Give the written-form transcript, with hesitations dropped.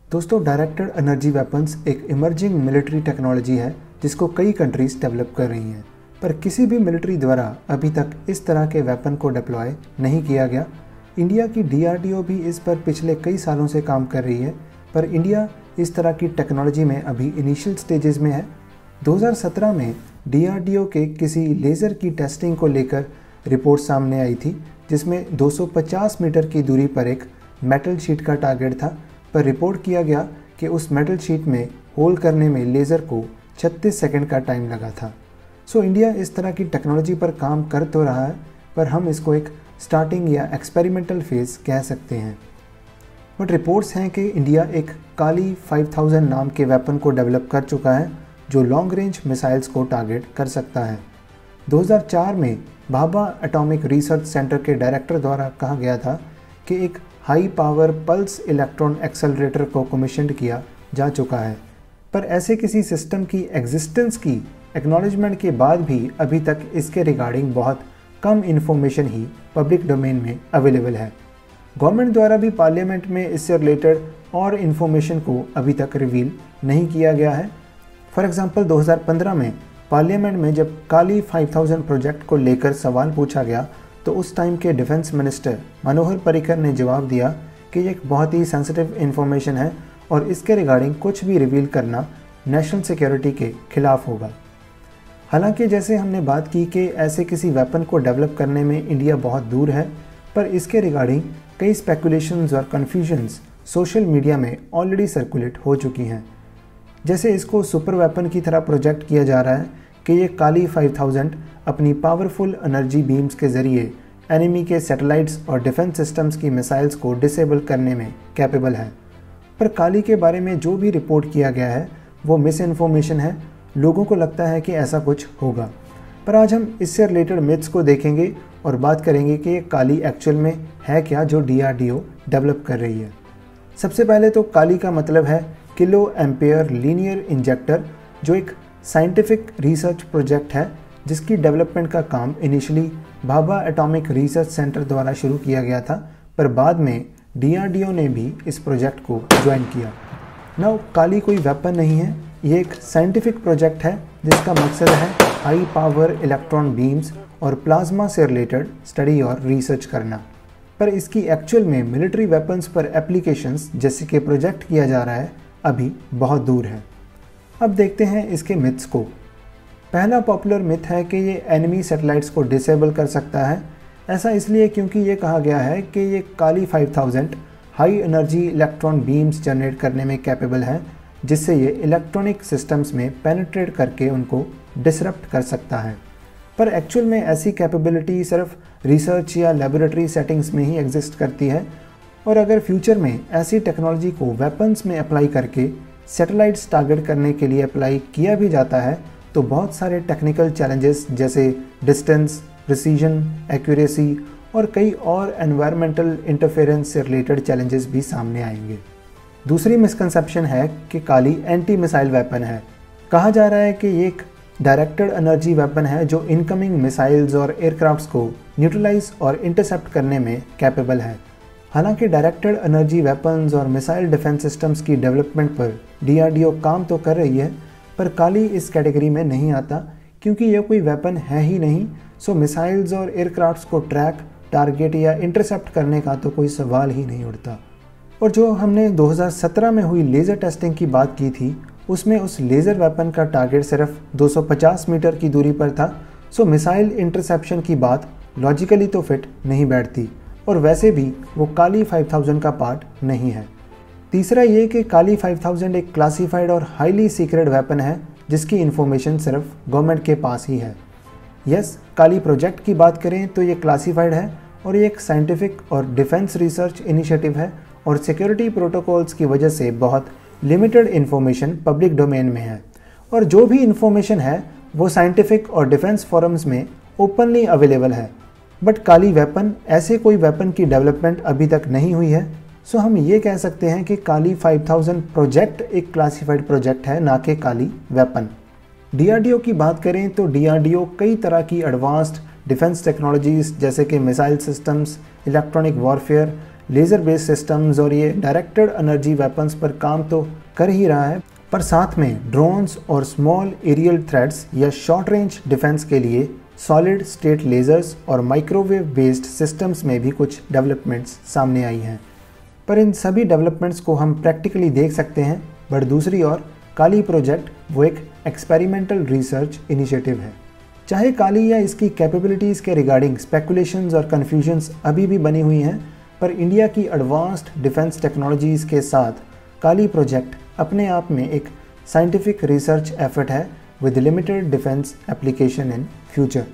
दोस्तों, directed energy weapons एक emerging military technology है जिसको कई कंट्रीज डेवलप कर रही हैं, पर किसी भी मिलिट्री द्वारा अभी तक इस तरह के वेपन को डिप्लॉय नहीं किया गया। इंडिया की DRDO भी इस पर पिछले कई सालों से काम कर रही है, पर इंडिया इस तरह की टेक्नोलॉजी में अभी इनिशियल स्टेजेस में है। 2017 में DRDO के किसी लेज़र की टेस्टिंग को लेकर रिपोर्ट सामने आई थी, जिसमें 250 मीटर की दूरी पर एक मेटल शीट का टारगेट था, पर रिपोर्ट किया गया कि उस मेटल शीट में होल करने में लेज़र को 36 सेकंड का टाइम लगा था। सो इंडिया इस तरह की टेक्नोलॉजी पर काम कर तो रहा है, पर हम इसको एक स्टार्टिंग या एक्सपेरिमेंटल फेज़ कह सकते हैं। बट रिपोर्ट्स हैं कि इंडिया एक काली 5000 नाम के वेपन को डेवलप कर चुका है जो लॉन्ग रेंज मिसाइल्स को टारगेट कर सकता है। 2004 में भाभा एटॉमिक रिसर्च सेंटर के डायरेक्टर द्वारा कहा गया था कि एक high power pulse electron accelerator को कमीशन्ड किया जा चुका है, पर ऐसे किसी सिस्टम की एग्जिस्टेंस की एक्नॉलेजमेंट के बाद भी अभी तक इसके रिगार्डिंग बहुत कम इन्फॉर्मेशन ही पब्लिक डोमेन में अवेलेबल है। गवर्नमेंट द्वारा भी पार्लियामेंट में इससे रिलेटेड और इन्फॉर्मेशन को अभी तक रिवील नहीं किया गया है। फॉर एग्जांपल 2015 में पार्लियामेंट में जब काली 5000 प्रोजेक्ट को लेकर सवाल पूछा गया तो उस टाइम के डिफेंस मिनिस्टर मनोहर पर्रिकर ने जवाब दिया कि ये एक बहुत ही सेंसिटिव इन्फॉर्मेशन है और इसके रिगार्डिंग कुछ भी रिवील करना नेशनल सिक्योरिटी के खिलाफ होगा। हालांकि जैसे हमने बात की कि ऐसे किसी वेपन को डेवलप करने में इंडिया बहुत दूर है, पर इसके रिगार्डिंग कई स्पेकुलेशंस और कन्फ्यूजन्स सोशल मीडिया में ऑलरेडी सर्कुलेट हो चुकी हैं। जैसे इसको सुपर वेपन की तरह प्रोजेक्ट किया जा रहा है कि ये काली 5000 अपनी पावरफुल एनर्जी बीम्स के ज़रिए एनिमी के सैटेलाइट्स और डिफेंस सिस्टम्स की मिसाइल्स को डिसेबल करने में कैपेबल है। पर काली के बारे में जो भी रिपोर्ट किया गया है वो मिस इन्फॉर्मेशन है। लोगों को लगता है कि ऐसा कुछ होगा, पर आज हम इससे रिलेटेड मिथ्स को देखेंगे और बात करेंगे कि ये काली एक्चुअल में है क्या जो DRDO डेवलप कर रही है। सबसे पहले तो काली का मतलब है किलो एम्पेयर लीनियर इंजेक्टर, जो एक साइंटिफिक रिसर्च प्रोजेक्ट है जिसकी डेवलपमेंट का काम initially Bhabha atomic research centre द्वारा शुरू किया गया था, पर बाद में DRDO ने भी इस प्रोजेक्ट को ज्वाइन किया। नाउ काली कोई वेपन नहीं है, ये एक साइंटिफिक प्रोजेक्ट है जिसका मकसद है हाई पावर इलेक्ट्रॉन बीम्स और प्लाज्मा से रिलेटेड स्टडी और रिसर्च करना, पर इसकी एक्चुअल में मिलिट्री वेपन्स पर एप्लीकेशंस जैसे कि प्रोजेक्ट किया जा रहा है अभी बहुत दूर है। अब देखते हैं इसके मिथ्स को। पहला पॉपुलर मिथ है कि ये एनिमी सैटेलाइट्स को डिसेबल कर सकता है। ऐसा इसलिए क्योंकि ये कहा गया है कि ये काली 5000 high energy electron beams generate करने में कैपेबल है, जिससे ये इलेक्ट्रॉनिक सिस्टम्स में पेनिट्रेट करके उनको डिसरप्ट कर सकता है। पर एक्चुअल में ऐसी कैपेबिलिटी सिर्फ रिसर्च या लेबोरेटरी सेटिंग्स में ही एग्जिस्ट करती है, और अगर फ्यूचर में ऐसी टेक्नोलॉजी को वेपन्स में अप्लाई करके सैटेलाइट्स टारगेट करने के लिए अप्लाई किया भी जाता है तो बहुत सारे टेक्निकल चैलेंजेस जैसे डिस्टेंस, प्रिसीजन, एक्यूरेसी और कई और एनवायरमेंटल इंटरफेरेंस से रिलेटेड चैलेंजेस भी सामने आएंगे। दूसरी मिसकंसेप्शन है कि काली एंटी मिसाइल वेपन है। कहा जा रहा है कि ये एक डायरेक्टेड एनर्जी वेपन है जो इनकमिंग मिसाइल्स और एयरक्राफ्ट्स को न्यूट्रलाइज और इंटरसेप्ट करने में कैपेबल है। हालांकि डायरेक्टेड एनर्जी वेपन्स और मिसाइल डिफेंस सिस्टम्स की डेवलपमेंट पर DRDO काम तो कर रही है, पर काली इस कैटेगरी में नहीं आता क्योंकि यह कोई वेपन है ही नहीं। सो मिसाइल्स और एयरक्राफ्ट्स को ट्रैक, टारगेट या इंटरसेप्ट करने का तो कोई सवाल ही नहीं उठता। और जो हमने 2017 में हुई लेज़र टेस्टिंग की बात की थी, उसमें उस लेज़र वेपन का टारगेट सिर्फ 250 मीटर की दूरी पर था। सो मिसाइल इंटरसेप्शन की बात लॉजिकली तो फिट नहीं बैठती, और वैसे भी वो काली 5000 का पार्ट नहीं है। तीसरा ये कि काली 5000 एक क्लासिफाइड और हाईली सीक्रेट वेपन है जिसकी इन्फॉर्मेशन सिर्फ गवर्नमेंट के पास ही है। यस, काली प्रोजेक्ट की बात करें तो ये क्लासिफाइड है और ये एक साइंटिफिक और डिफेंस रिसर्च इनिशिएटिव है, और सिक्योरिटी प्रोटोकॉल्स की वजह से बहुत लिमिटेड इन्फॉर्मेशन पब्लिक डोमेन में है, और जो भी इन्फॉर्मेशन है वो साइंटिफिक और डिफेंस फोरम्स में ओपनली अवेलेबल है। बट काली वेपन ऐसे कोई वेपन की डेवलपमेंट अभी तक नहीं हुई है। सो हम ये कह सकते हैं कि काली 5000 प्रोजेक्ट एक क्लासिफाइड प्रोजेक्ट है, ना कि काली वेपन। DRDO की बात करें तो DRDO कई तरह की एडवांस्ड डिफेंस टेक्नोलॉजीज जैसे कि missile systems, electronic warfare, laser based systems और ये डायरेक्टेड एनर्जी वेपन्स पर काम तो कर ही रहा है, पर साथ में ड्रोन्स और स्मॉल एरियल थ्रेट्स या शॉर्ट रेंज डिफेंस के लिए सॉलिड स्टेट लेज़र्स और माइक्रोवेव बेस्ड सिस्टम्स में भी कुछ डेवलपमेंट्स सामने आई हैं। पर इन सभी डेवलपमेंट्स को हम प्रैक्टिकली देख सकते हैं, बट दूसरी ओर काली प्रोजेक्ट वो एक एक्सपेरिमेंटल रिसर्च इनिशिएटिव है। चाहे काली या इसकी कैपेबिलिटीज़ के रिगार्डिंग स्पेकुलेशंस और कन्फ्यूजन्स अभी भी बनी हुई हैं, पर इंडिया की एडवांस्ड डिफेंस टेक्नोलॉजीज़ के साथ काली प्रोजेक्ट अपने आप में एक साइंटिफिक रिसर्च एफर्ट है with limited defence application in future.